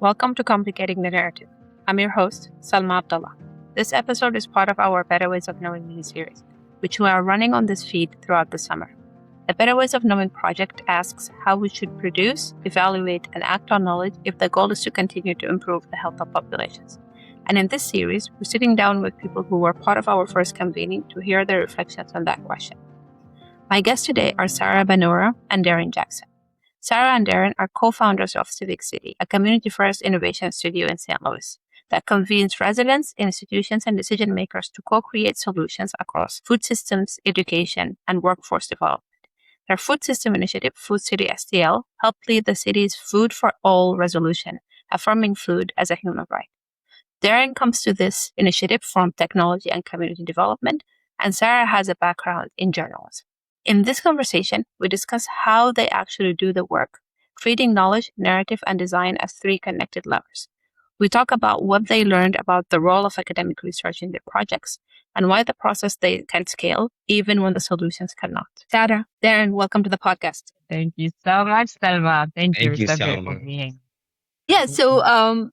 Welcome to Complicating the Narrative. I'm your host, Salma Abdullah. This episode is part of our Better Ways of Knowing mini-series, which we are running on this feed throughout the summer. The Better Ways of Knowing project asks how we should produce, evaluate, and act on knowledge if the goal is to continue to improve the health of populations. And in this series, we're sitting down with people who were part of our first convening to hear their reflections on that question. My guests today are Sara Bannoura and Darren Jackson. Sara and Darren are co-founders of Civic City, a community-first innovation studio in St. Louis that convenes residents, institutions, and decision makers to co-create solutions across food systems, education, and workforce development. Their food system initiative, Food City STL, helped lead the city's Food for All resolution, affirming food as a human right. Darren comes to this initiative from technology and community development, and Sara has a background in journalism. In this conversation, we discuss how they actually do the work, creating knowledge, narrative, and design as three connected levers. We talk about what they learned about the role of academic research in their projects and why the process they can scale even when the solutions cannot. Sara, Darren, welcome to the podcast. Thank you so much, Salma. Thank you. Thank you, So great for Salma. being. Yeah, so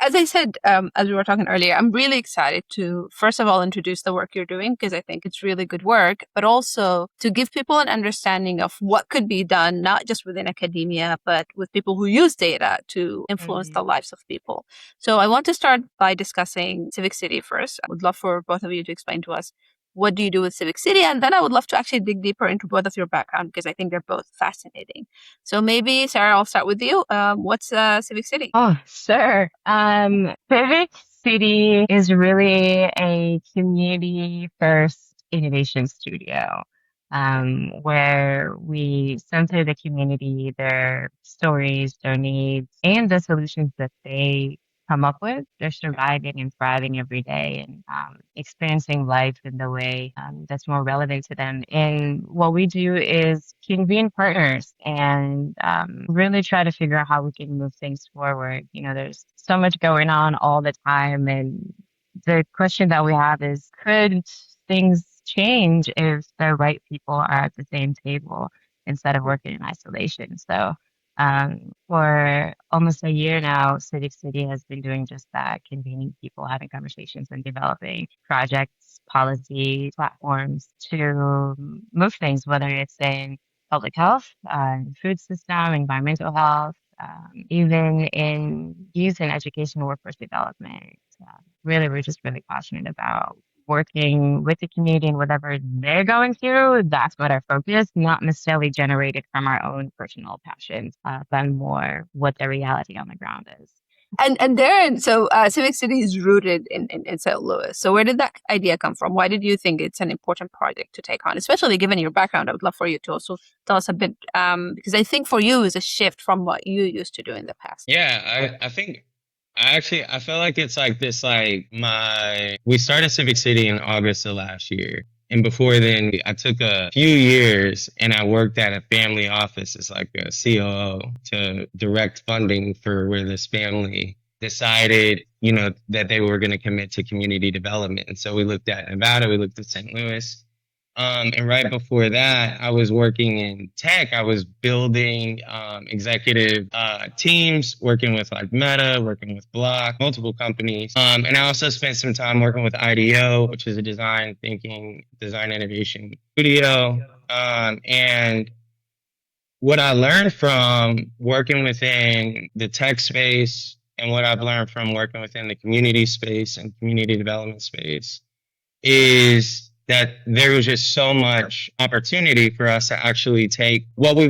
as I said, as we were talking earlier, I'm really excited to, first of all, introduce the work you're doing because I think it's really good work, but also to give people an understanding of what could be done, not just within academia, but with people who use data to influence the lives of people. So I want to start by discussing Civic City first. I would love for both of you to explain to us what do you do with Civic City? And then I would love to actually dig deeper into both of your background because I think they're both fascinating. So maybe, Sara, I'll start with you. What's Civic City? Oh, sure. Civic City is really a community-first innovation studio, where we center the community, their stories, their needs, and the solutions that they come up with. They're surviving and thriving every day and experiencing life in the way that's more relevant to them. And what we do is convene partners and really try to figure out how we can move things forward. You know, there's so much going on all the time. And the question that we have is, could things change if the right people are at the same table instead of working in isolation? So for almost a year now, Civic City has been doing just that, convening people, having conversations, and developing projects, policy, platforms to move things, whether it's in public health, food system, environmental health, even in youth and education workforce development. Really, we're just really passionate about working with the community and whatever they're going through. That's what our focus, not necessarily generated from our own personal passions, but more what the reality on the ground is. And Darren, so Civic City is rooted in St. Louis. So where did that idea come from? Why did you think it's an important project to take on? Especially given your background, I would love for you to also tell us a bit, because I think for you is a shift from what you used to do in the past. Yeah, I think I feel like it's like this, we started Civic City in August of last year. And before then, I took a few years and I worked at a family office as like a COO to direct funding for where this family decided, that they were going to commit to community development. And so we looked at Nevada, we looked at St. Louis. And right before that, I was working in tech. I was building executive teams, working with like Meta, working with Block, multiple companies. And I also spent some time working with IDEO, which is a design innovation studio. And what I learned from working within the tech space and what I've learned from working within the community space and community development space is that there was just so much opportunity for us to actually take what we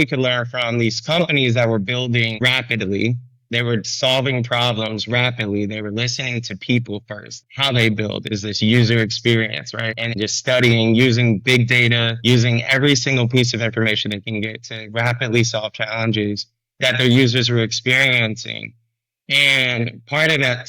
could learn from these companies that were building rapidly. They were solving problems rapidly. They were listening to people first. How they build is this user experience, right? And just studying, using big data, using every single piece of information they can get to rapidly solve challenges that their users were experiencing. And part of that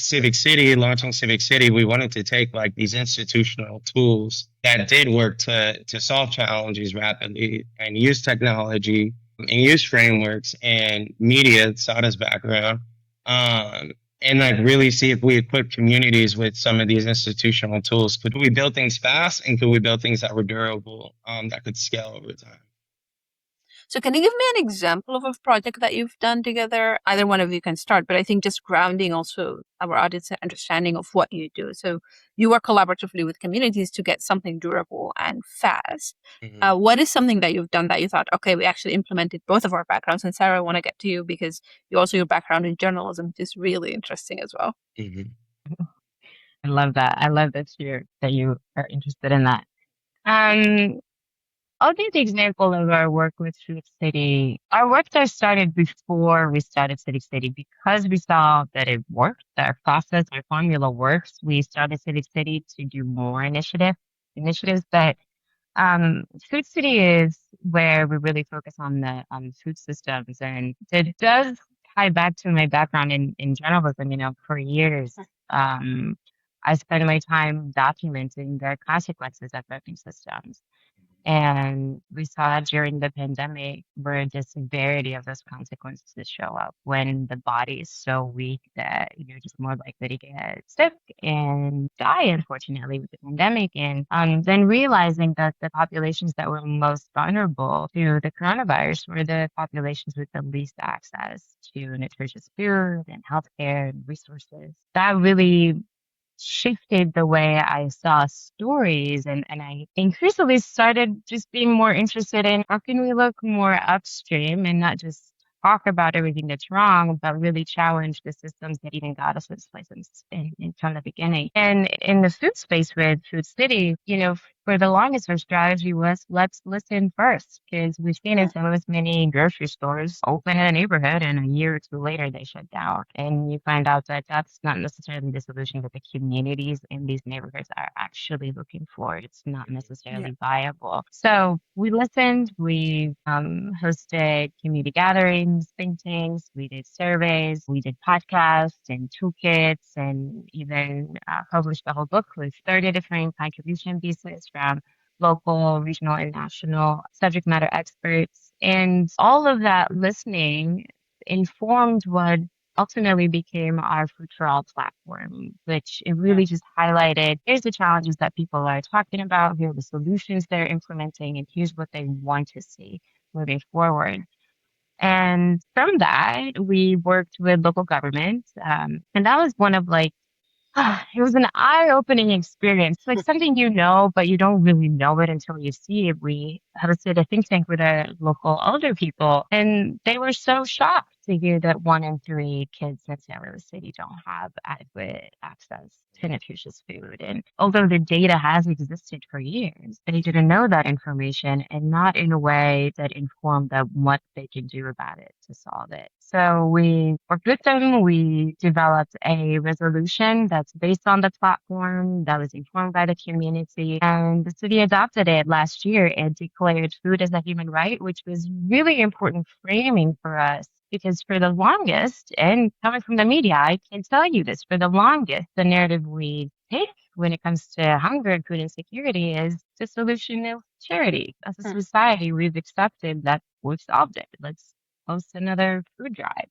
launching Civic City, we wanted to take like these institutional tools that did work to solve challenges rapidly and use technology and use frameworks and media, Sada's background, and like really see if we equip communities with some of these institutional tools. Could we build things fast and could we build things that were durable, that could scale over time? So can you give me an example of a project that you've done together? Either one of you can start, but I think just grounding also our audience understanding of what you do. So you work collaboratively with communities to get something durable and fast. What is something that you've done that you thought, okay, we actually implemented both of our backgrounds? And Sarah, I want to get to you because you also your background in journalism is really interesting as well. I love that. I love that you are interested in that. Um, I'll give the example of our work with Food City. Our work there started before we started Civic City because we saw that it worked, that our process, our formula works. We started Civic City to do more initiatives, but Food City is where we really focus on the food systems, and it does tie back to my background in journalism. For years, I spent my time documenting the consequences of broken systems. And we saw during the pandemic where the severity of those consequences show up when the body is so weak that you're just more likely to get sick and die, unfortunately, with the pandemic. And then realizing that the populations that were most vulnerable to the coronavirus were the populations with the least access to nutritious food and healthcare and resources. That really shifted the way I saw stories, and I increasingly started just being more interested in how can we look more upstream and not just talk about everything that's wrong, but really challenge the systems that even got us to this place from the beginning. And in the food space with Food City, for the longest, our strategy was let's listen first, because we've seen in some of many grocery stores open in a neighborhood and a year or two later they shut down. And you find out that that's not necessarily the solution that the communities in these neighborhoods are actually looking for. It's not necessarily viable. So we listened, we hosted community gatherings, think tanks, we did surveys, we did podcasts and toolkits, and even published a whole book with 30 different contribution pieces from local, regional, and national subject matter experts. And all of that listening informed what ultimately became our Food for All platform, which it really just highlighted, here's the challenges that people are talking about, here are the solutions they're implementing, and here's what they want to see moving forward. And from that, we worked with local governments. And that was one of it was an eye-opening experience. Like something but you don't really know it until you see it. We hosted a think tank with our local older people, and they were so shocked to hear that 1 in 3 kids in San Luis City don't have adequate access to nutritious food. And although the data has existed for years, they didn't know that information, and not in a way that informed them what they can do about it to solve it. So we worked with them. We developed a resolution that's based on the platform that was informed by the community. And the city adopted it last year and declared food as a human right, which was really important framing for us. Because for the longest, and coming from the media, I can tell you this, for the longest, the narrative we take when it comes to hunger and food insecurity is the solution of charity. As a society, we've accepted that we've solved it. Let's host another food drive.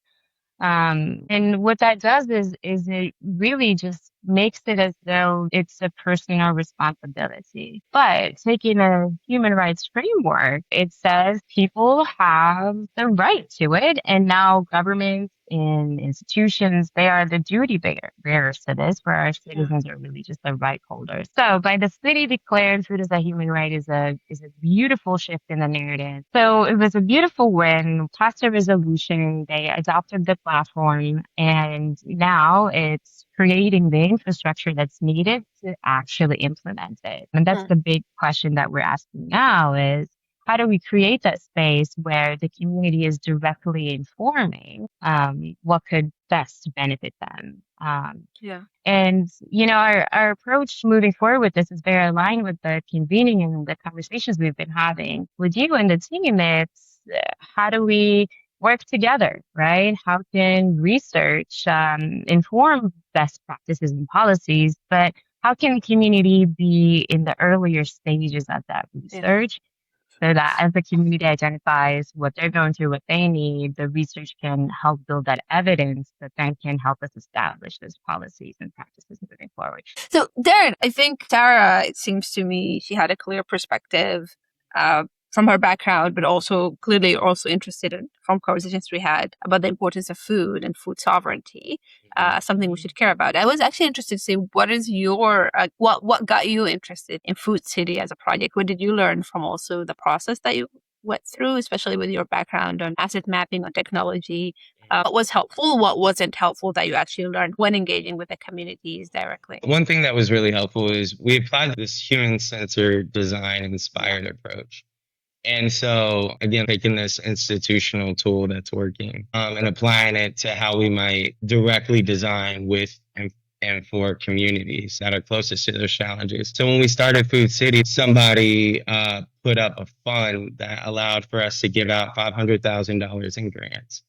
And what that does is it really just makes it as though it's a personal responsibility. But taking a human rights framework, it says people have the right to it. And now governments and institutions, they are the duty bearers to this, where our citizens are really just the right holders. So by the city declaring food as a human right is a beautiful shift in the narrative. So it was a beautiful win, passed a resolution, they adopted the platform, and now it's creating the infrastructure that's needed to actually implement it. And that's the big question that we're asking now is, how do we create that space where the community is directly informing what could best benefit them? And, our approach moving forward with this is very aligned with the convening and the conversations we've been having with you and the team. It's how do we work together, right? How can research inform best practices and policies, but how can the community be in the earlier stages of that research? So that as the community identifies what they're going through, what they need, the research can help build that evidence that then can help us establish those policies and practices moving forward. So, Darren, I think Tara, it seems to me, she had a clear perspective from her background, but also clearly also interested in, from conversations we had about the importance of food and food sovereignty, something we should care about. I was actually interested to see what is your, what got you interested in Food City as a project? What did you learn from also the process that you went through, especially with your background on asset mapping, on technology? What was helpful? What wasn't helpful that you actually learned when engaging with the communities directly? One thing that was really helpful is we applied this human-centered design inspired approach. And so, again, taking this institutional tool that's working and applying it to how we might directly design with and for communities that are closest to those challenges. So when we started Food City, somebody put up a fund that allowed for us to give out $500,000 in grants.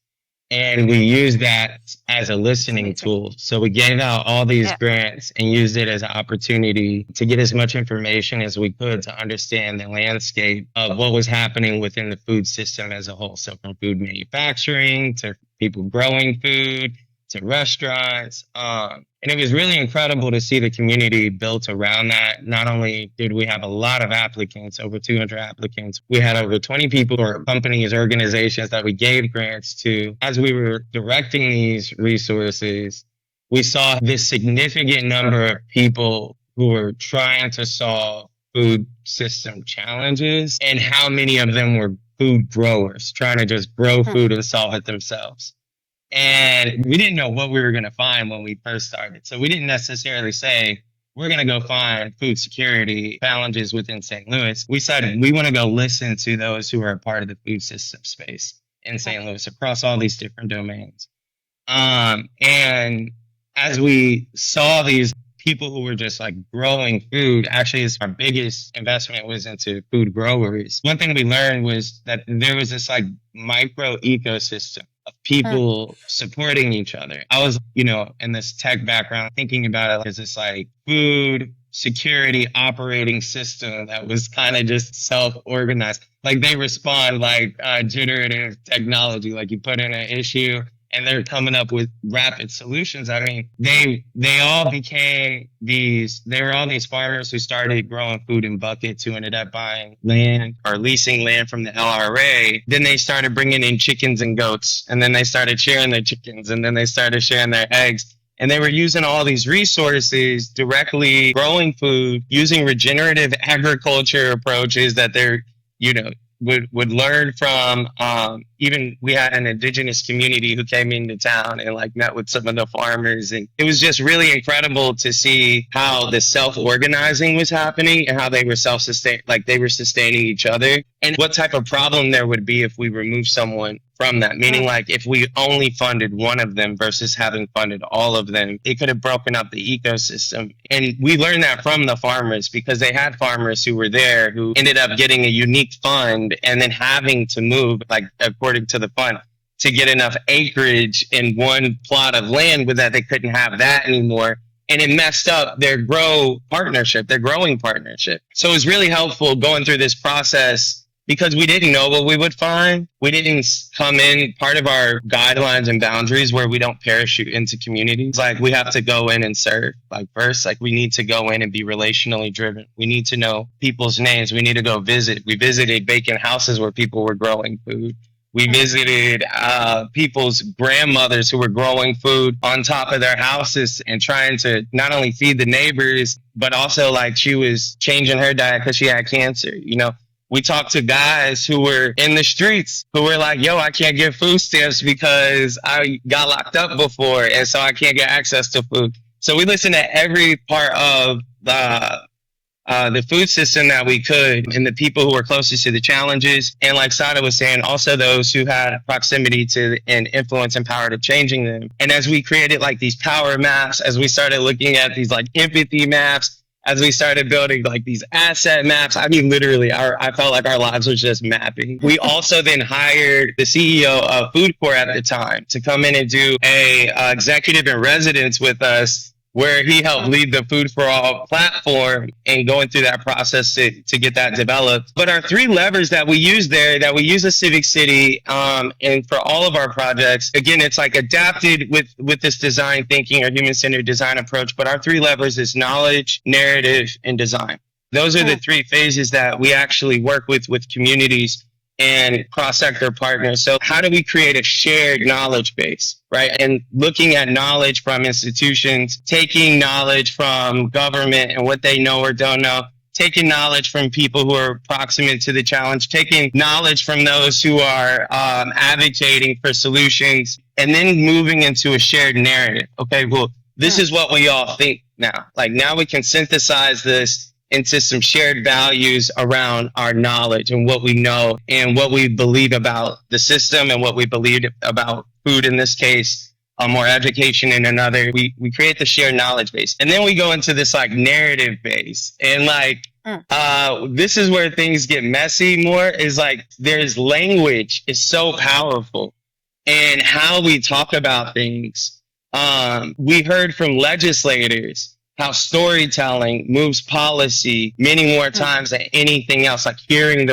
And we used that as a listening tool. So we gave out all these grants and used it as an opportunity to get as much information as we could to understand the landscape of what was happening within the food system as a whole. So from food manufacturing to people growing food to restaurants. And it was really incredible to see the community built around that. Not only did we have a lot of applicants, over 200 applicants, we had over 20 people or companies, organizations that we gave grants to. As we were directing these resources, we saw this significant number of people who were trying to solve food system challenges and how many of them were food growers trying to just grow food and solve it themselves. And we didn't know what we were going to find when we first started. So we didn't necessarily say, we're going to go find food security challenges within St. Louis. We decided we want to go listen to those who are a part of the food system space in St. Louis across all these different domains. And as we saw these people who were just like growing food, actually our biggest investment was into food growers. One thing we learned was that there was this like micro ecosystem of people supporting each other. I was, in this tech background, thinking about it as this like food security operating system that was kind of just self-organized. Like they respond like generative technology, like you put in an issue and they're coming up with rapid solutions. I mean, they all became they were all these farmers who started growing food in buckets who ended up buying land or leasing land from the LRA. Then they started bringing in chickens and goats, and then they started sharing their chickens, and then they started sharing their eggs. And they were using all these resources, directly growing food, using regenerative agriculture approaches that they're, would learn from. Even we had an indigenous community who came into town and like met with some of the farmers, and it was just really incredible to see how the self-organizing was happening and how they were sustaining each other, and what type of problem there would be if we remove someone from that. Meaning, like, if we only funded one of them versus having funded all of them, it could have broken up the ecosystem. And we learned that from the farmers, because they had farmers who were there who ended up getting a unique fund and then having to move, like, according to the fund, to get enough acreage in one plot of land with that they couldn't have that anymore. And it messed up their growing partnership. So it was really helpful going through this process, because we didn't know what we would find. We didn't come in, part of our guidelines and boundaries where we don't parachute into communities. Like, we have to go in and serve. Like, first, like, we need to go in and be relationally driven. We need to know people's names. We need to go visit. We visited vacant houses where people were growing food. We visited people's grandmothers who were growing food on top of their houses and trying to not only feed the neighbors, but also, like, she was changing her diet because she had cancer, We talked to guys who were in the streets who were like, yo, I can't get food stamps because I got locked up before, and so I can't get access to food. So we listened to every part of the food system that we could, and the people who were closest to the challenges. And like Sada was saying, also those who had proximity to and influence and power to changing them. And as we created like these power maps, as we started looking at these like empathy maps, as we started building like these asset maps, I mean, literally, I felt like our lives was just mapping. We also then hired the CEO of Food Corps at the time to come in and do a executive in residence with us, where he helped lead the Food for All platform and going through that process to get that developed. But our three levers that we use there, that we use at Civic City, and for all of our projects, again, it's like adapted with this design thinking or human-centered design approach. But our three levers is knowledge, narrative, and design. Those are the three phases that we actually work with communities and cross-sector partners. So how do we create a shared knowledge base, right? And looking at knowledge from institutions, taking knowledge from government and what they know or don't know, taking knowledge from people who are proximate to the challenge, taking knowledge from those who are advocating for solutions, and then moving into a shared narrative. Okay, well, this is what we all think now. Like now we can synthesize this into some shared values around our knowledge and what we know and what we believe about the system and what we believe about food in this case, or education in another. We create the shared knowledge base. And then we go into this like narrative base. And like this is where things get messy more, is like there's language is so powerful and how we talk about things. We heard from legislators how storytelling moves policy many more times than anything else, like hearing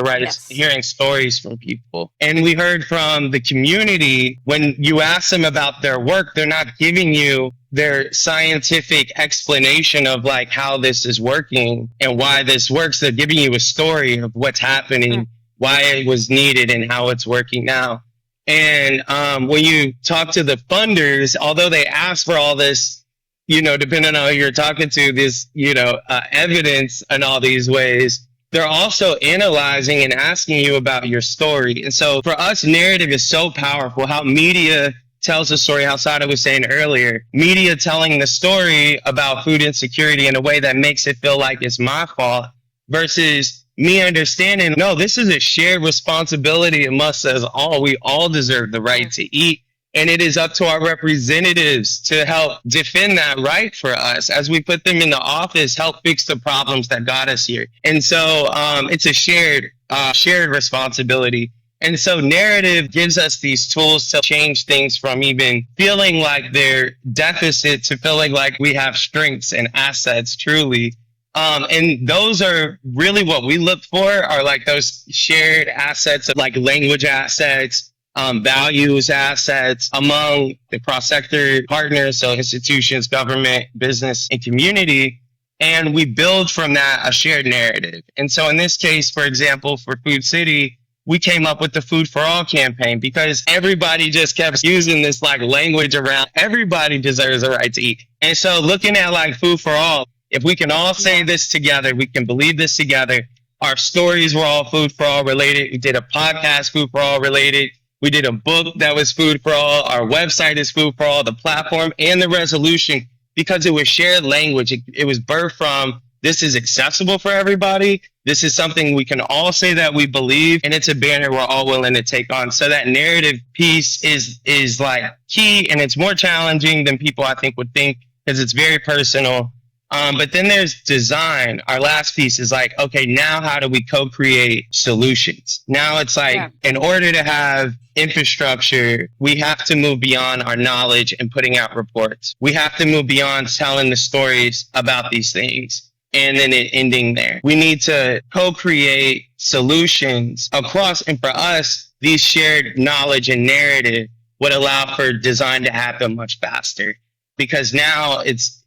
hearing stories from people. And we heard from the community, when you ask them about their work, they're not giving you their scientific explanation of like how this is working and why this works. They're giving you a story of what's happening, why it was needed, and how it's working now. And when you talk to the funders, although they ask for all this, you know, depending on who you're talking to, this, you know, evidence in all these ways, they're also analyzing and asking you about your story. And so for us, narrative is so powerful. How media tells a story, how Sada was saying earlier, media telling the story about food insecurity in a way that makes it feel like it's my fault, versus me understanding, no, this is a shared responsibility amongst us all. We all deserve the right to eat. And it is up to our representatives to help defend that right for us as we put them in the office, help fix the problems that got us here. And so it's a shared responsibility. And so narrative gives us these tools to change things from even feeling like they're deficit to feeling like we have strengths and assets truly. And those are really what we look for, are like those shared assets, like language assets, values assets among the cross-sector partners, so institutions, government, business, and community. And we build from that a shared narrative. And so in this case, for example, for Food City, we came up with the Food for All campaign because everybody just kept using this like language around everybody deserves a right to eat. And so looking at like Food for All, if we can all say this together, we can believe this together. Our stories were all Food for All related. We did a podcast, Food for All related. We did a book that was Food for All. Our website is Food for All, the platform and the resolution, because it was shared language. It was birthed from, this is accessible for everybody. This is something we can all say that we believe, and it's a banner we're all willing to take on. So that narrative piece is like key, and it's more challenging than people I think would think, because it's very personal. But then there's design. Our last piece is like, okay, now how do we co-create solutions? Now it's like, in order to have infrastructure, we have to move beyond our knowledge and putting out reports. We have to move beyond telling the stories about these things and then it ending there. We need to co-create solutions across, and for us, these shared knowledge and narrative would allow for design to happen much faster. Because now it's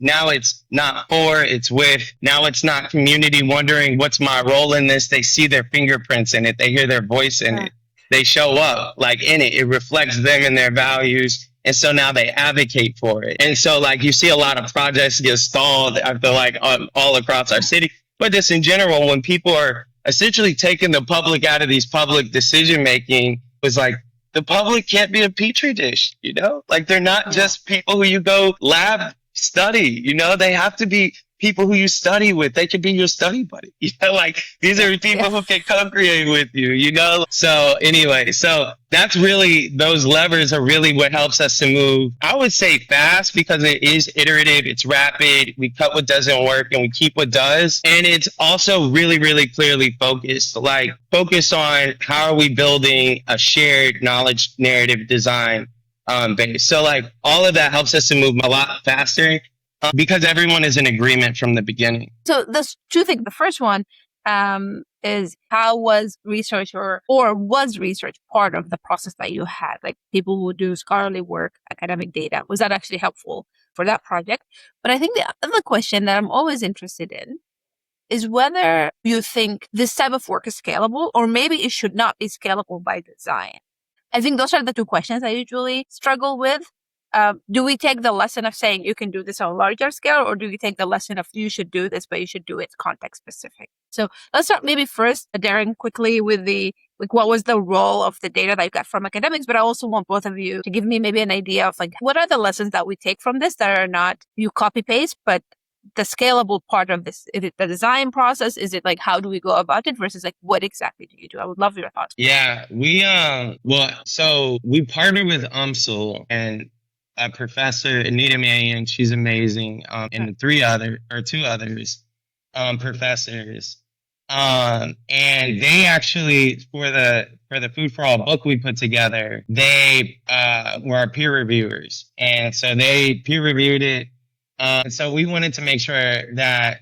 not for, it's with. Now it's not community wondering what's my role in this. They see their fingerprints in it. They hear their voice in it. They show up like in it. It reflects them and their values. And so now they advocate for it. And so like you see a lot of projects get stalled, I feel like, all across our city. But just in general, when people are essentially taking the public out of these public decision making, was like, the public can't be a petri dish, you know? Like they're not just people who you go lab study, you know? They have to be people who you study with. They could be your study buddy, you know? Like these are people who can co-create with you, you know? So anyway, so that's really, those levers are really what helps us to move, I would say fast, because it is iterative, it's rapid, we cut what doesn't work and we keep what does. And it's also really, really clearly focused, like focused on how are we building a shared knowledge narrative design base. So like all of that helps us to move a lot faster. Because everyone is in agreement from the beginning. So there's two things. The first one is, how was research or was research part of the process that you had? Like people who do scholarly work, academic data, was that actually helpful for that project? But I think the other question that I'm always interested in is whether you think this type of work is scalable or maybe it should not be scalable by design. I think those are the two questions I usually struggle with. Do we take the lesson of saying you can do this on a larger scale, or do we take the lesson of you should do this, but you should do it context specific? So let's start maybe first, Darren, quickly with what was the role of the data that you got from academics, but I also want both of you to give me maybe an idea of what are the lessons that we take from this that are not you copy paste, but the scalable part of this. Is it the design process? Is it how do we go about it versus what exactly do you do? I would love your thoughts. Yeah, so we partnered with UMSL and a professor, Anita Mannion, she's amazing, and two others, professors. And they actually, for the Food for All book we put together, they were our peer reviewers. And so they peer reviewed it. And so we wanted to make sure that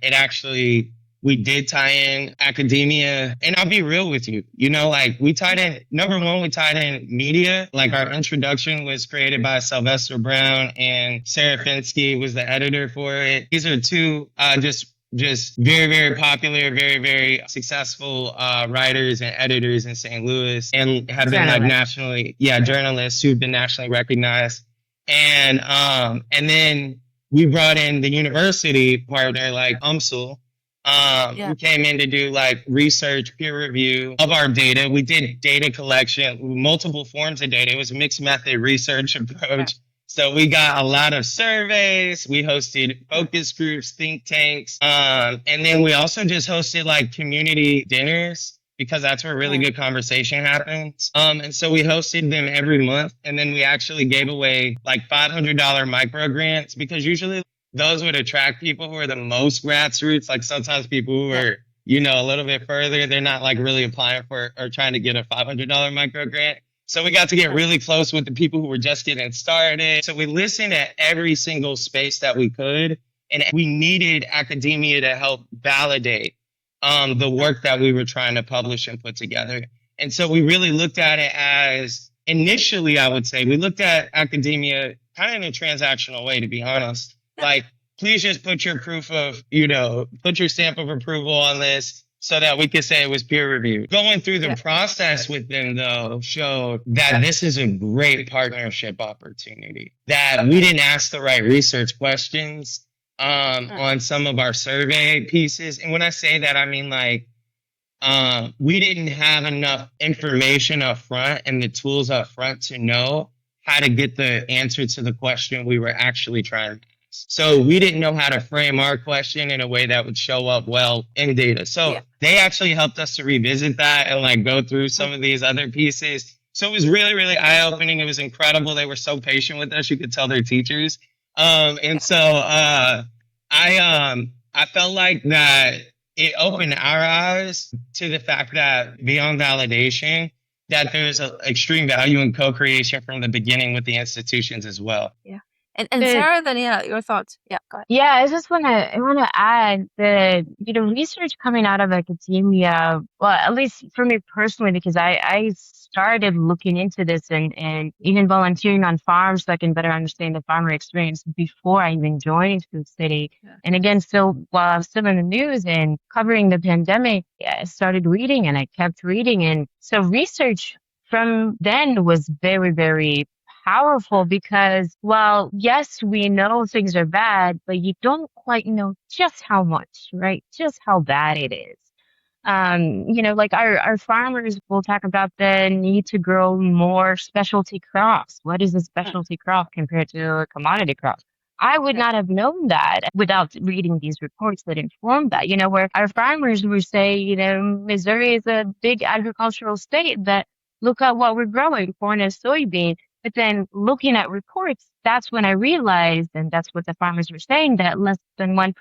we did tie in academia. And I'll be real with you, we tied in, number one, we tied in media. Our introduction was created by Sylvester Brown, and Sarah Finsky was the editor for it. These are two just very, very popular, very, very successful writers and editors in St. Louis, and have been journalists who've been nationally recognized. And then we brought in the university partner like UMSL. We came in to do research, peer review of our data. We did data collection, multiple forms of data. It was a mixed method research approach. So we got a lot of surveys. We hosted focus groups, think tanks. And then we also just hosted community dinners, because that's where really good conversation happens. And so we hosted them every month. And then we actually gave away $500 micro grants, because usually those would attract people who are the most grassroots. Sometimes people who are, a little bit further, they're not really applying for or trying to get a $500 micro grant. So we got to get really close with the people who were just getting started. So we listened at every single space that we could. And we needed academia to help validate the work that we were trying to publish and put together. And so we really looked at it as, initially, I would say, we looked at academia kind of in a transactional way, to be honest. Please just put your put your stamp of approval on this so that we could say it was peer reviewed. Going through the process with them, though, showed that this is a great partnership opportunity, that we didn't ask the right research questions on some of our survey pieces. And when I say that, I mean we didn't have enough information up front and the tools up front to know how to get the answer to the question we were actually trying to. So we didn't know how to frame our question in a way that would show up well in data. So they actually helped us to revisit that and go through some of these other pieces. So it was really, really eye-opening. It was incredible. They were so patient with us. You could tell they're teachers. And so I felt like that it opened our eyes to the fact that beyond validation, that there's an extreme value in co-creation from the beginning with the institutions as well. Yeah. And Sarah, then your thoughts. Yeah, go ahead. Yeah, I want to add that research coming out of academia, well, at least for me personally, because I started looking into this and even volunteering on farms so I can better understand the farmer experience before I even joined Food City. Yeah. And again, while I was still in the news and covering the pandemic, I started reading and I kept reading, and so research from then was very, very powerful, because, well, yes, we know things are bad, but you don't quite know just how much, right? Just how bad it is. Our farmers will talk about the need to grow more specialty crops. What is a specialty crop compared to a commodity crop? I would not have known that without reading these reports that inform that, where our farmers would say, Missouri is a big agricultural state, that look at what we're growing, corn and soybean. But then looking at reports, that's when I realized, and that's what the farmers were saying, that less than 1%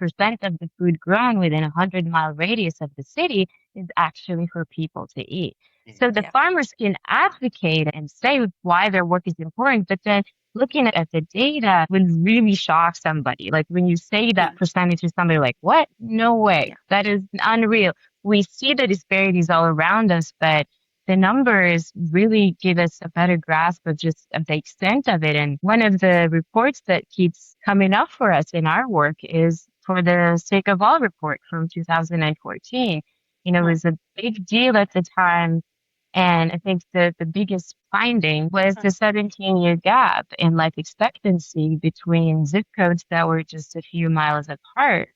of the food grown within a 100-mile radius of the city is actually for people to eat. So the farmers can advocate and say why their work is important, but then looking at the data would really shock somebody. When you say that percentage to somebody, what? No way. That is unreal. We see the disparities all around us, but the numbers really give us a better grasp of the extent of it. And one of the reports that keeps coming up for us in our work is for the Sake of All report from 2014. You know, it was a big deal at the time. And I think the biggest finding was the 17-year gap in life expectancy between zip codes that were just a few miles apart.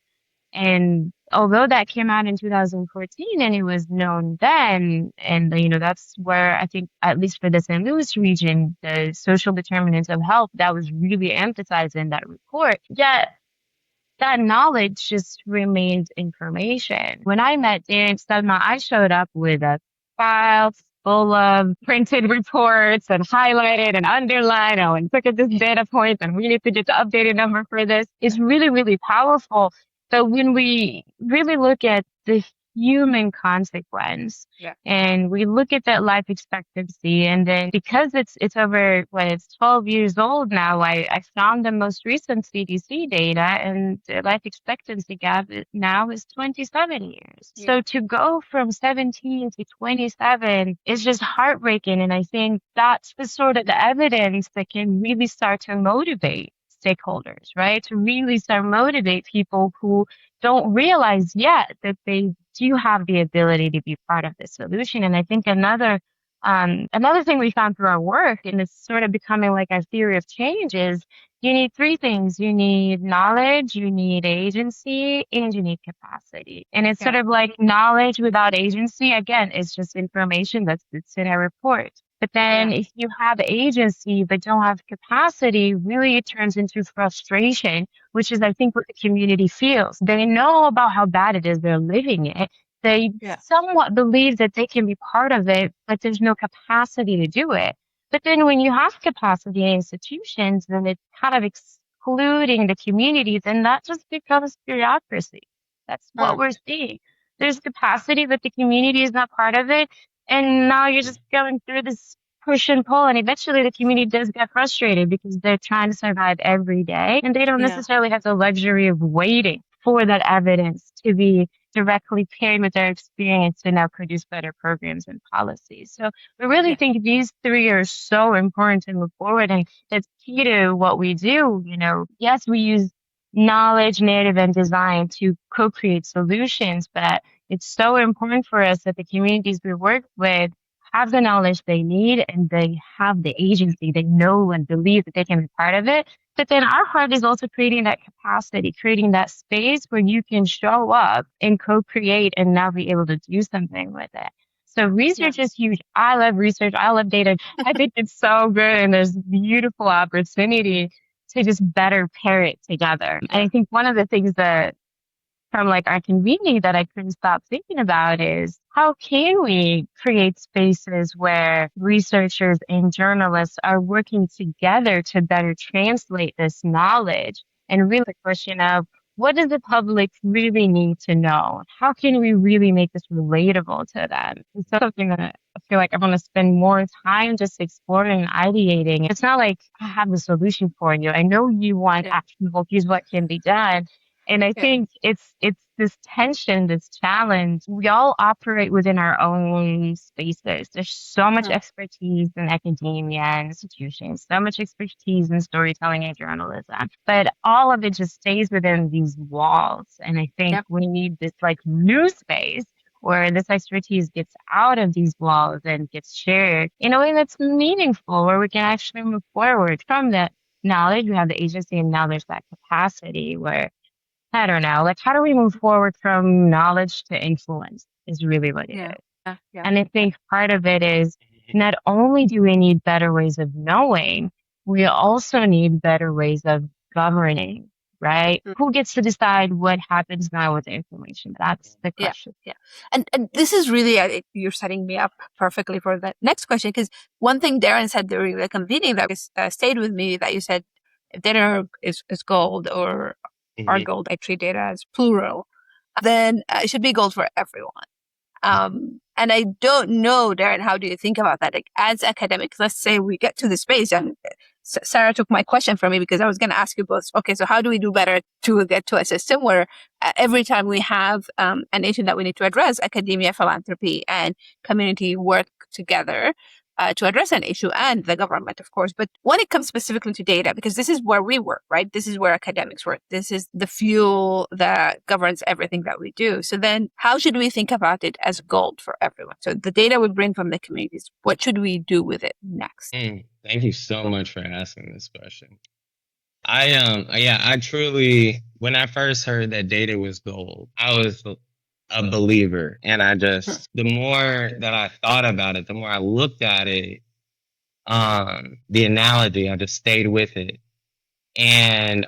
And although that came out in 2014 and it was known then, and you know, that's where I think, at least for the St. Louis region, the social determinants of health, that was really emphasized in that report. Yet that knowledge just remained information. When I met Darren Salma, I showed up with a file full of printed reports and highlighted and underlined. Oh, and look at this data point, and we need to get the updated number for this. It's really, really powerful. So when we really look at the human consequence and we look at that life expectancy, and then because it's over, it's 12 years old now, I found the most recent CDC data, and the life expectancy gap now is 27 years. So to go from 17 to 27 is just heartbreaking. And I think that's the sort of the evidence that can really start to motivate stakeholders, right? To really start motivate people who don't realize yet that they do have the ability to be part of the solution. And I think another thing we found through our work, and it's sort of becoming like our theory of change, is you need three things. You need knowledge, you need agency, and you need capacity. And it's sort of like knowledge without agency. Again, it's just information that's in a report. But then if you have agency but don't have capacity, really it turns into frustration, which is, I think, what the community feels. They know about how bad it is. They're living it. They somewhat believe that they can be part of it, but there's no capacity to do it. But then when you have capacity in institutions, then it's kind of excluding the communities, and that just becomes bureaucracy. That's what we're seeing. There's capacity, but the community is not part of it. And now you're just going through this push and pull, and eventually the community does get frustrated because they're trying to survive every day, and they don't necessarily have the luxury of waiting for that evidence to be directly paired with their experience to now produce better programs and policies. So we really think these three are so important to move forward, and it's key to what we do. You know, yes, we use knowledge, narrative, and design to co-create solutions, but it's so important for us that the communities we work with have the knowledge they need, and they have the agency. They know and believe that they can be part of it. But then our part is also creating that capacity, creating that space where you can show up and co-create and now be able to do something with it. So research is huge. I love research. I love data. I think it's so good, and there's beautiful opportunity to just better pair it together. And I think one of the things that from like our convening that I couldn't stop thinking about is how can we create spaces where researchers and journalists are working together to better translate this knowledge, and really the question of what does the public really need to know? How can we really make this relatable to them? It's something that I feel like I want to spend more time just exploring and ideating. It's not like I have the solution for you. I know you want actionable, here's what can be done. And I think it's this tension, this challenge. We all operate within our own spaces. There's so much expertise in academia and institutions, so much expertise in storytelling and journalism, but all of it just stays within these walls. And I think we need this like new space where this expertise gets out of these walls and gets shared in a way that's meaningful, where we can actually move forward from that knowledge. We have the agency, and now there's that capacity where, I don't know, like how do we move forward from knowledge to influence is really what it is. And I think part of it is not only do we need better ways of knowing, we also need better ways of governing, right? Who gets to decide what happens now with the information? That's the question. And this is really, you're setting me up perfectly for the next question, because one thing Darren said during the convening that stayed with me, that you said, if data is gold, or our gold, I treat data as plural, then it should be gold for everyone. And I don't know, Darren, how do you think about that? Like, as academics, let's say we get to the space, and Sarah took my question from me because I was going to ask you both, okay, so how do we do better to get to a system where every time we have an issue that we need to address, academia, philanthropy, and community work together to address an issue, and the government, of course. But when it comes specifically to data, because this is where we work, right? This is where academics work. This is the fuel that governs everything that we do. So then how should we think about it as gold for everyone? So the data we bring from the communities, what should we do with it next? Thank you so much for asking this question. I truly, when I first heard that data was gold, I was a believer. And the more that I thought about it, the more I looked at it, the analogy, I just stayed with it. And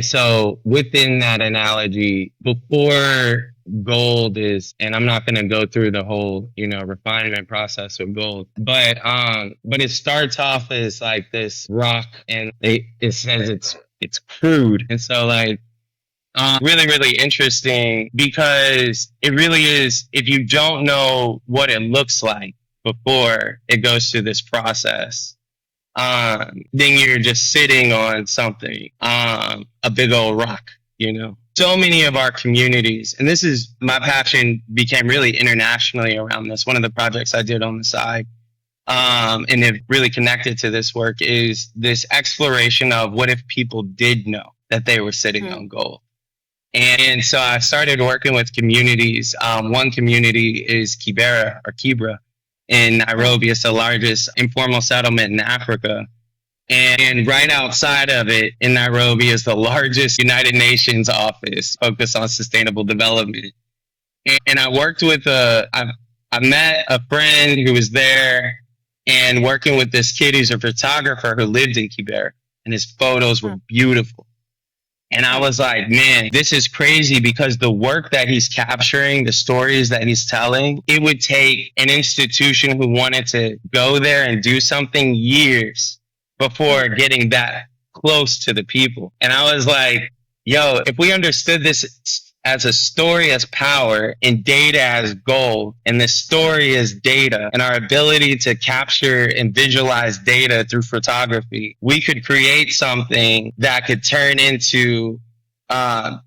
so within that analogy, before gold is, and I'm not going to go through the whole, refinement process of gold, but it starts off as like this rock, and it says it's crude. And so like, really, really interesting, because it really is, if you don't know what it looks like before it goes through this process, then you're just sitting on something, a big old rock, So many of our communities, and this is my passion, became really internationally around this. One of the projects I did on the side, and it really connected to this work, is this exploration of what if people did know that they were sitting on gold. And so I started working with communities. One community is Kibera in Nairobi. It's the largest informal settlement in Africa. And right outside of it in Nairobi is the largest United Nations office focused on sustainable development. And I worked with I met a friend who was there, and working with this kid who's a photographer who lived in Kibera, and his photos were beautiful. And I was like, man, this is crazy, because the work that he's capturing, the stories that he's telling, it would take an institution who wanted to go there and do something years before getting that close to the people. And I was like, yo, if we understood this as a story as power and data as gold, and the story as data, and our ability to capture and visualize data through photography, we could create something that could turn into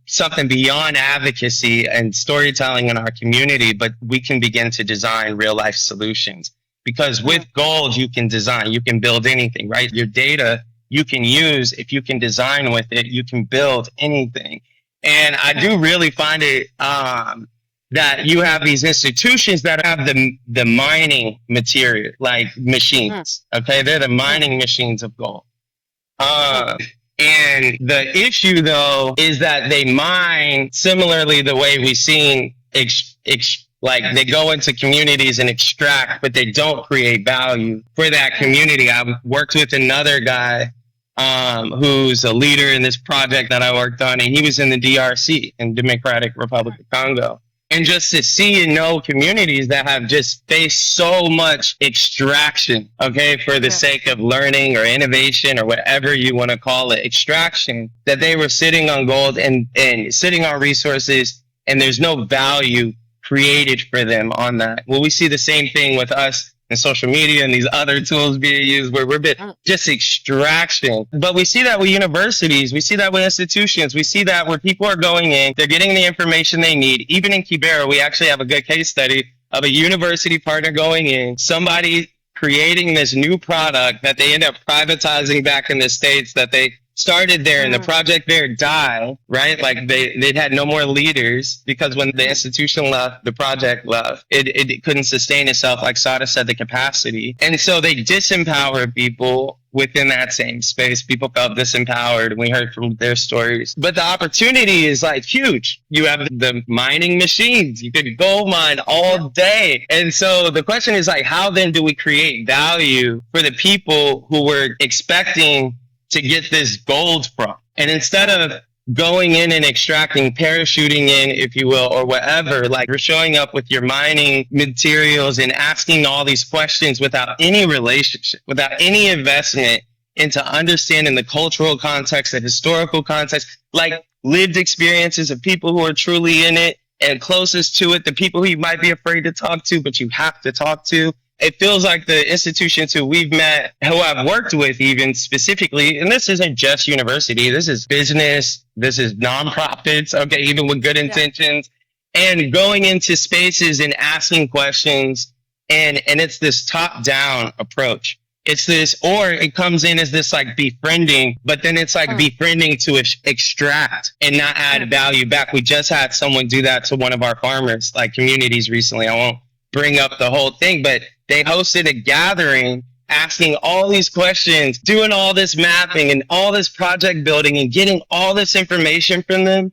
something beyond advocacy and storytelling in our community, but we can begin to design real life solutions. Because with gold, you can design, you can build anything, right? Your data you can use, if you can design with it, you can build anything. And I do really find it that you have these institutions that have the mining material, like machines. Okay, they're the mining machines of gold. And the issue, though, is that they mine similarly the way we've seen, like they go into communities and extract, but they don't create value for that community. I worked with another guy who's a leader in this project that I worked on, and he was in the DRC, in Democratic Republic of Congo. And just to see and know communities that have just faced so much extraction, okay, for the sake of learning or innovation or whatever you want to call it, extraction, that they were sitting on gold and sitting on resources, and there's no value created for them on that. Well, we see the same thing with us and social media and these other tools being used, where we're just extraction. But we see that with universities, we see that with institutions, we see that where people are going in, they're getting the information they need. Even in Kibera, we actually have a good case study of a university partner going in, somebody creating this new product that they end up privatizing back in the States, that they started there, and the project there died, right? Like they'd had no more leaders, because when the institution left, the project left. It couldn't sustain itself, like Sara said, the capacity. And so they disempowered people within that same space. People felt disempowered, and we heard from their stories. But the opportunity is like huge. You have the mining machines. You could gold mine all day. And so the question is like, how then do we create value for the people who were expecting to get this gold from? And instead of going in and extracting, parachuting in, if you will, or whatever, like you're showing up with your mining materials and asking all these questions without any relationship, without any investment into understanding the cultural context, the historical context, like lived experiences of people who are truly in it and closest to it, the people who you might be afraid to talk to, but you have to talk to. It feels like the institutions who we've met, who I've worked with even specifically, and this isn't just university, this is business, this is nonprofits, okay, even with good intentions, and going into spaces and asking questions And it's this top down approach. It's this, or it comes in as this like befriending, but then it's like befriending to extract and not add value back. We just had someone do that to one of our farmers, like communities recently. I won't bring up the whole thing, but they hosted a gathering asking all these questions, doing all this mapping and all this project building and getting all this information from them.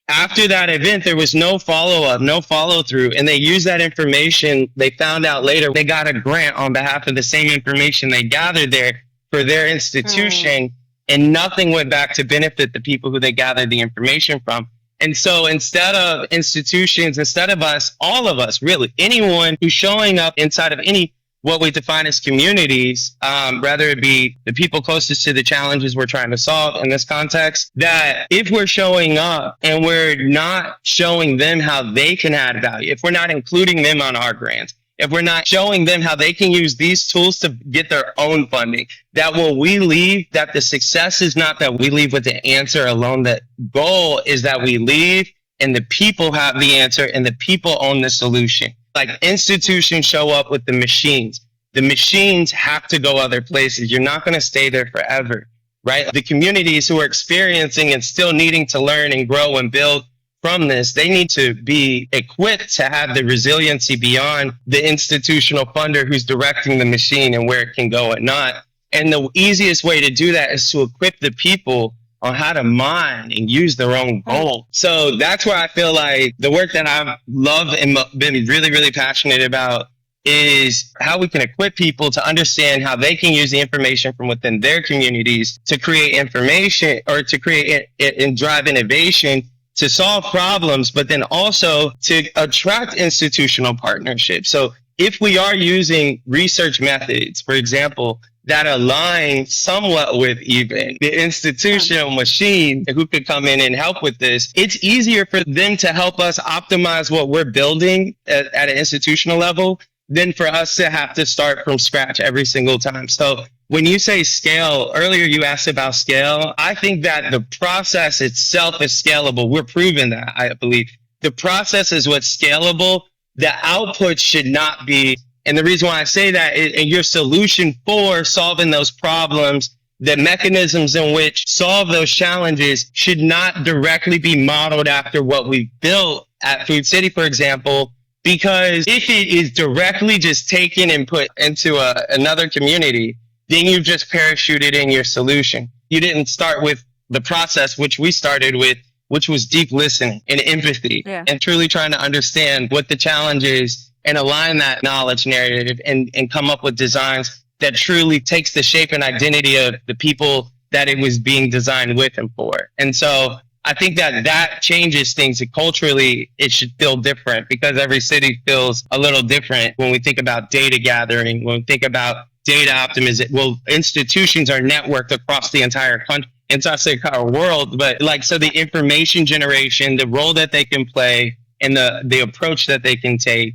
After that event, there was no follow up, no follow through. And they used that information. They found out later they got a grant on behalf of the same information they gathered there for their institution. And nothing went back to benefit the people who they gathered the information from. And so instead of institutions, instead of us, all of us, really, anyone who's showing up inside of any what we define as communities, rather it be the people closest to the challenges we're trying to solve in this context, that if we're showing up and we're not showing them how they can add value, if we're not including them on our grants, if we're not showing them how they can use these tools to get their own funding, that when we leave, that the success is not that we leave with the answer alone. The goal is that we leave and the people have the answer and the people own the solution. Like institutions show up with the machines. The machines have to go other places. You're not going to stay there forever, right? The communities who are experiencing and still needing to learn and grow and build from this, they need to be equipped to have the resiliency beyond the institutional funder who's directing the machine and where it can go and not. And the easiest way to do that is to equip the people on how to mine and use their own gold. So that's where I feel like the work that I've loved and been really, really passionate about is how we can equip people to understand how they can use the information from within their communities to create information or to create and drive innovation to solve problems, but then also to attract institutional partnerships. So if we are using research methods, for example, that align somewhat with even the institutional machine who could come in and help with this, it's easier for them to help us optimize what we're building at an institutional level than for us to have to start from scratch every single time. So when you say scale, earlier you asked about scale, I think that the process itself is scalable. We're proving that, I believe. The process is what's scalable. The output should not be. And the reason why I say that is your solution for solving those problems, the mechanisms in which solve those challenges should not directly be modeled after what we built at Food City, for example, because if it is directly just taken and put into another community, then you've just parachuted in your solution. You didn't start with the process, which we started with, which was deep listening and empathy and truly trying to understand what the challenge is and align that knowledge narrative and come up with designs that truly takes the shape and identity of the people that it was being designed with and for. And so I think that changes things. Culturally, it should feel different because every city feels a little different when we think about data gathering, when we think about data optimization. Well, institutions are networked across the entire country, entire world, but like, so the information generation, the role that they can play and the approach that they can take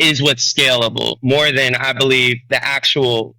is what's scalable more than I believe the actual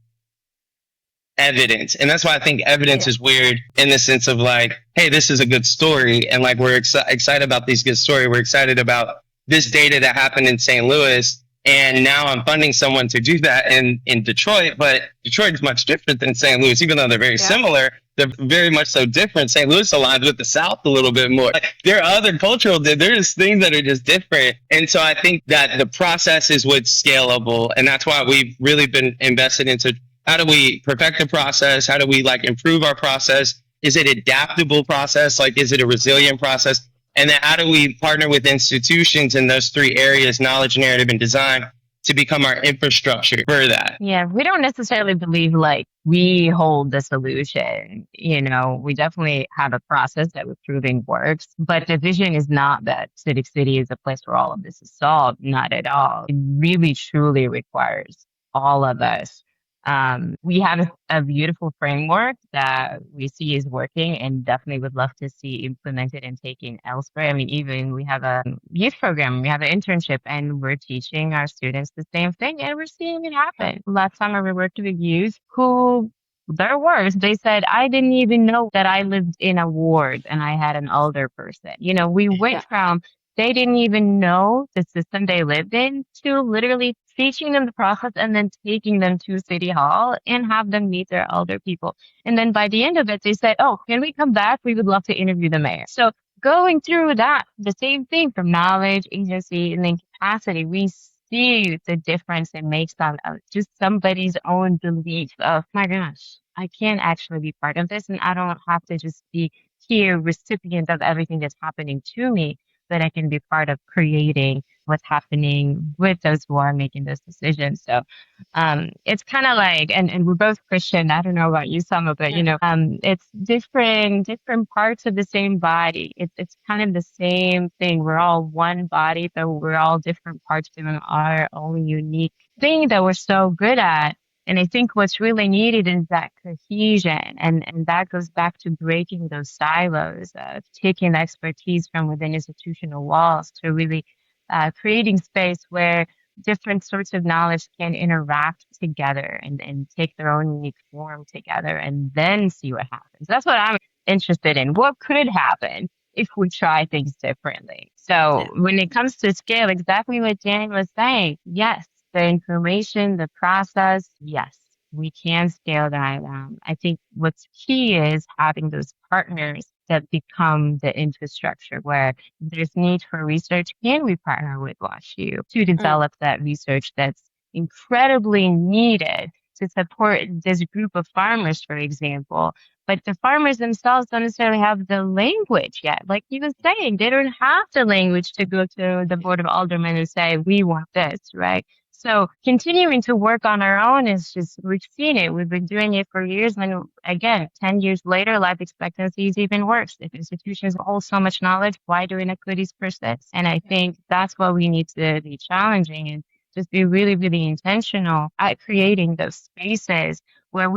evidence. And that's why I think evidence is weird in the sense of like, hey, this is a good story. And like, we're excited about these good stories. We're excited about this data that happened in St. Louis. And now I'm funding someone to do that in Detroit, but Detroit is much different than St. Louis, even though they're very similar. They're very much so different. St. Louis aligns with the South a little bit more. Like, there are other cultural, there's things that are just different. And so I think that the process is what's scalable. And that's why we've really been invested into how do we perfect the process? How do we like improve our process? Is it adaptable process? Like, is it a resilient process? And then how do we partner with institutions in those three areas, knowledge, narrative, and design, to become our infrastructure for that? Yeah, we don't necessarily believe like we hold the solution. You know, we definitely have a process that we're proving works, but the vision is not that Civic City is a place where all of this is solved. Not at all. It really, truly requires all of us. We have a beautiful framework that we see is working and definitely would love to see implemented and taken elsewhere. I mean, even we have a youth program, we have an internship, and we're teaching our students the same thing, and we're seeing it happen. Last summer, we worked with youth who, their words, they said, I didn't even know that I lived in a ward and I had an older person. You know, we went from they didn't even know the system they lived in, to literally teaching them the process and then taking them to City Hall and have them meet their elder people. And then by the end of it, they said, oh, can we come back? We would love to interview the mayor. So going through that, the same thing from knowledge, agency, and then capacity, we see the difference it makes on just somebody's own belief of, my gosh, I can actually be part of this and I don't have to just be here recipient of everything that's happening to me, but I can be part of creating what's happening with those who are making those decisions. So it's kind of like, and we're both Christian. I don't know about you, Salma, but it's different parts of the same body. It's kind of the same thing. We're all one body, but we're all different parts doing our own unique thing that we're so good at. And I think what's really needed is that cohesion. And that goes back to breaking those silos, of taking the expertise from within institutional walls to really creating space where different sorts of knowledge can interact together and take their own unique form together and then see what happens. That's what I'm interested in. What could happen if we try things differently? So when it comes to scale, exactly what Dan was saying, yes, the information, the process, yes, we can scale that. I think what's key is having those partners that become the infrastructure where if there's need for research, can we partner with WashU to develop that research that's incredibly needed to support this group of farmers, for example. But the farmers themselves don't necessarily have the language yet. Like he was saying, they don't have the language to go to the Board of Aldermen and say, we want this, right? So continuing to work on our own is just, we've seen it. We've been doing it for years. And again, 10 years later, life expectancy is even worse. If institutions hold so much knowledge, why do inequities persist? And I think that's what we need to be challenging and just be really, really intentional at creating those spaces where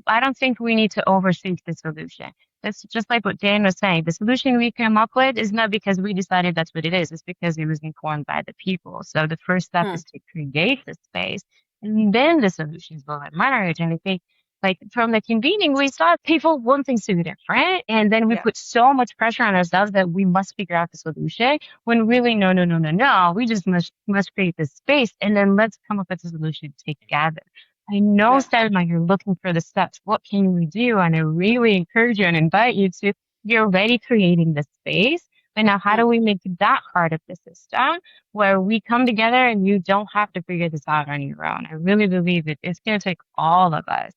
I don't think we need to overthink the solution. That's just like what Dan was saying. The solution we come up with is not because we decided that's what it is. It's because it was informed by the people. So the first step is to create the space, and then the solutions will emerge. And I think, like, from the convening, we saw people want things to be different. And then we put so much pressure on ourselves that we must figure out the solution, when really, no. We just must create this space, and then let's come up with a solution together. I know, Salma, you're looking for the steps. What can we do? And I really encourage you and invite you to, you're already creating the space. But now how do we make that part of the system where we come together and you don't have to figure this out on your own? I really believe that it's going to take all of us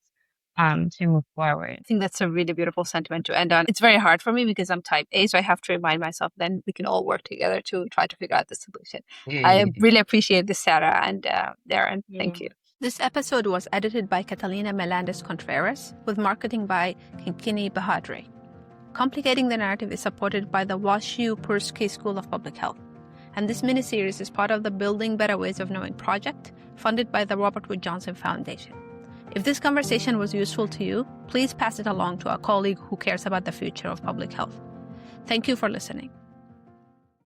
to move forward. I think that's a really beautiful sentiment to end on. It's very hard for me because I'm type A, so I have to remind myself, then we can all work together to try to figure out the solution. I really appreciate this, Sara and Darren. Thank you. This episode was edited by Catalina Melendez-Contreras with marketing by Kinkini Bahadri. Complicating the Narrative is supported by the WashU Persky School of Public Health. And this miniseries is part of the Building Better Ways of Knowing project, funded by the Robert Wood Johnson Foundation. If this conversation was useful to you, please pass it along to a colleague who cares about the future of public health. Thank you for listening.